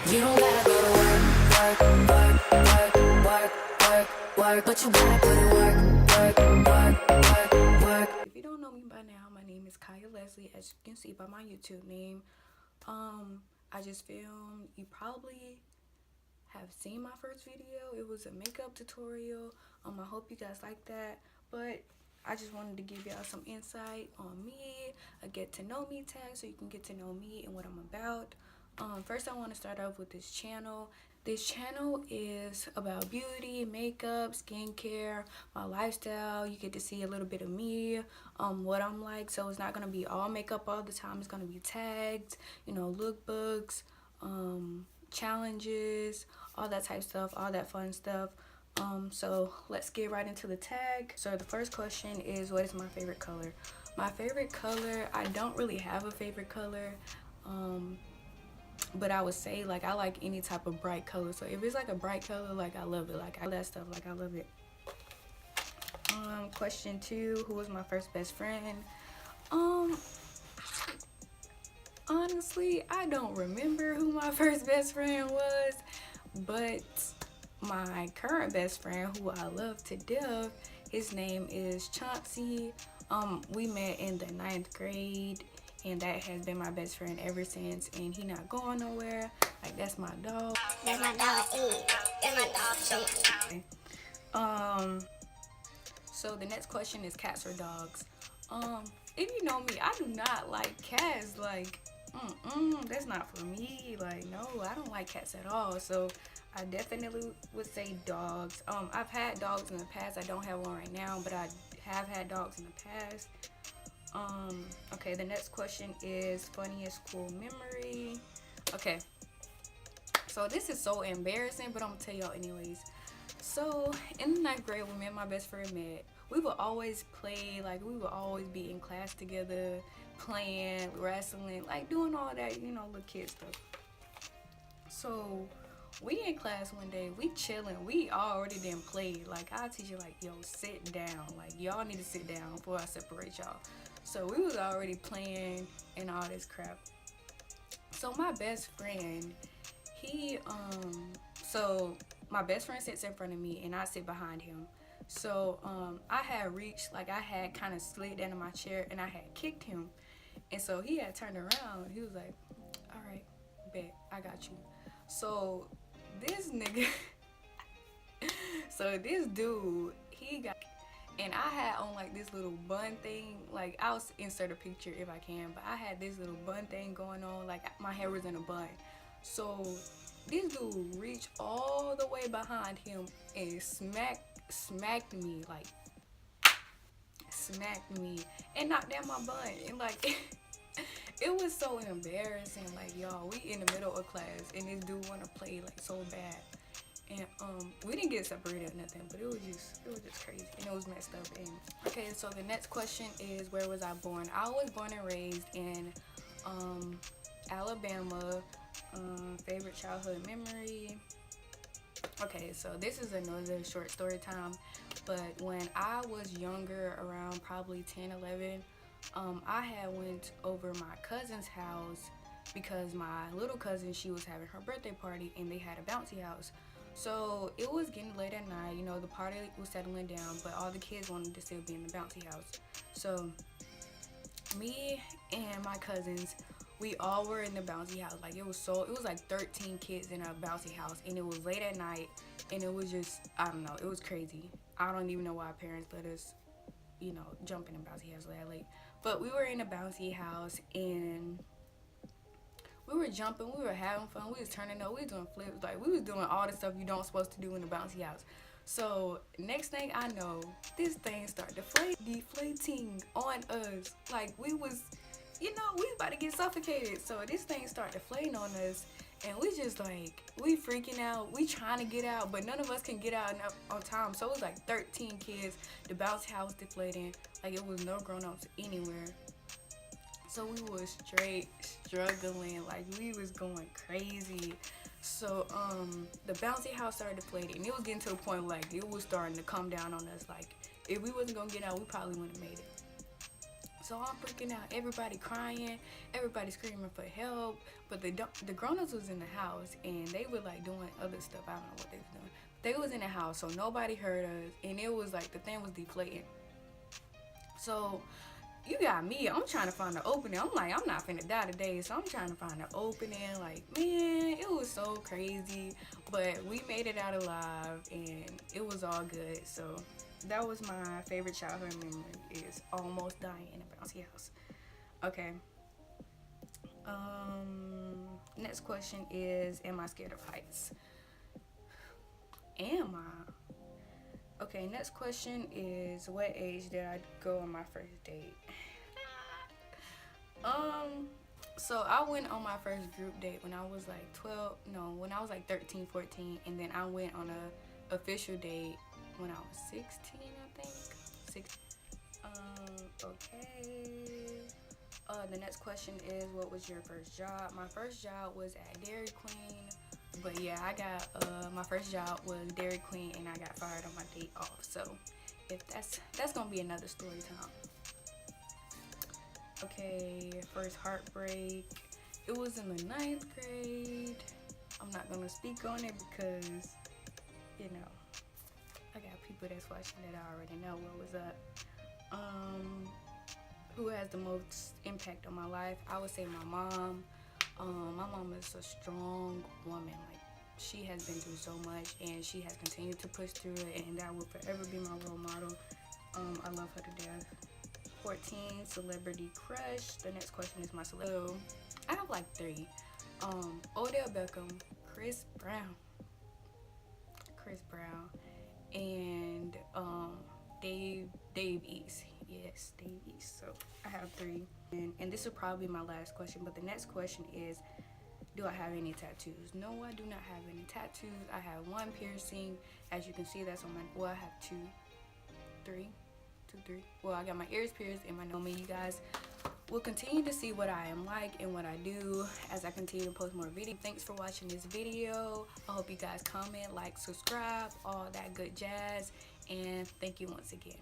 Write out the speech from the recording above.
You don't gotta go to work, work, work, work, work, work, work, but you gotta put in work, work, work, work, work. If you don't know me by now, my name is Kaialeslie, as you can see by my YouTube name. I just filmed. You probably have seen my first video. It was a makeup tutorial. I hope you guys like that. But I just wanted to give y'all some insight on me, a get to know me tag, so you can get to know me and what I'm about. First I want to start off with this channel. This channel is about beauty, makeup, skincare, my lifestyle. You get to see a little bit of me, what I'm like. So it's not going to be all makeup all the time. It's going to be tagged, you know, lookbooks, challenges, all that type stuff, all that fun stuff. So let's get right into the tag. So the first question is, what is my favorite color? My favorite color, I don't really have a favorite color. But I would say, like, I like any type of bright color. So if it's like a bright color, like, I love it. Like, all that stuff, like, I love it. Question 2, who was my first best friend? Honestly, I don't remember who my first best friend was, but my current best friend, who I love to death, his name is Chauncey. We met in the 9th grade, and that has been my best friend ever since, and he not going nowhere. Like, that's my dog. That's my dog, that's my dog. So the next question is cats or dogs. If you know me, I do not like cats. Like, that's not for me. Like, no, I don't like cats at all. So I definitely would say dogs. I've had dogs in the past. I don't have one right now, but I have had dogs in the past. Okay, the next question is funniest school memory. Okay, so this is so embarrassing, but I'm gonna tell y'all anyways. So in the 9th grade, when me and my best friend met, we would always play, like, we would always be in class together, playing, wrestling, like, doing all that, you know, little kid stuff. So we in class one day, we chilling, we already done played. Like, our teacher like, yo, sit down, like, y'all need to sit down before I separate y'all. So we was already playing and all this crap. So my best friend, so my best friend sits in front of me and I sit behind him. So I had reached, like, I had kind of slid down in my chair and I had kicked him. And so he had turned around. He was like, all right, bet, I got you. So this nigga, so this dude, he got, and I had on, like, this little bun thing. Like, I'll insert a picture if I can, but I had this little bun thing going on. Like, my hair was in a bun. So this dude reached all the way behind him and smacked me, like, smacked me and knocked down my bun. And, like, it was so embarrassing. Like, y'all, we in the middle of class and this dude wanna play, like, so bad. And we didn't get separated or nothing, but it was just crazy and it was messed up. And okay, so the next question is, where was I born? I was born and raised in Alabama. Favorite childhood memory. Okay, so this is another short story time, but when I was younger, around probably 10, 11, I had went over my cousin's house because my little cousin, she was having her birthday party and they had a bouncy house. So it was getting late at night, you know, the party was settling down, but all the kids wanted to still be in the bouncy house. So me and my cousins, we all were in the bouncy house. Like, it was like 13 kids in a bouncy house, and it was late at night, and it was just, I don't know, it was crazy. I don't even know why parents let us, you know, jump in a bouncy house that late. But we were in a bouncy house, and we were jumping, we were having fun, we was turning up, we was doing flips, like, we was doing all the stuff you don't supposed to do in the bouncy house. So next thing I know, this thing started deflating on us. Like, we was, you know, we about to get suffocated. So this thing started deflating on us, and we just, like, we freaking out, we trying to get out, but none of us can get out enough on time. So it was like 13 kids, the bouncy house deflating, like, it was no grown-ups anywhere. So we was straight struggling, like, we was going crazy. So the bouncy house started deflating, and it was getting to the point, like, it was starting to come down on us. Like, if we wasn't gonna get out, we probably wouldn't have made it. So I'm freaking out. Everybody crying. Everybody screaming for help. But the grown-ups was in the house, and they were like doing other stuff. I don't know what they was doing. They was in the house, so nobody heard us. And it was like the thing was deflating. So you got me. I'm trying to find the opening. I'm like, I'm not finna die today. So I'm trying to find the opening. Like, man, it was so crazy. But we made it out alive, and it was all good. So that was my favorite childhood memory, is almost dying in a bouncy house. Okay. Next question is, am I scared of heights? Am I? Okay, next question is, what age did I go on my first date? So I went on my first group date when I was like when I was like 13, 14, and then I went on a official date when I was 16, I think. Okay. The next question is, what was your first job? My first job was at Dairy Queen. But yeah, I got my first job was Dairy Queen, and I got fired on my date off. So if that's gonna be another story time. Okay, first heartbreak. It was in the 9th grade. I'm not gonna speak on it because, you know, I got people that's watching that I already know what was up. Who has the most impact on my life? I would say my mom. My mom is a strong woman. Like, she has been through so much, and she has continued to push through it, and that will forever be my role model. I love her to death. 14, celebrity crush. The next question is my celebrity. So, I have like 3. Odell Beckham, Chris Brown, and Dave East. Yes, Dave East. So I have 3, and this will probably be my last question. But the next question is, do I have any tattoos? No, I do not have any tattoos. I have 1 piercing. As you can see, that's on my. Well, I have 2, 3. Well, I got my ears pierced and my nose. You guys will continue to see what I am like and what I do as I continue to post more videos. Thanks for watching this video. I hope you guys comment, like, subscribe, all that good jazz, and thank you once again.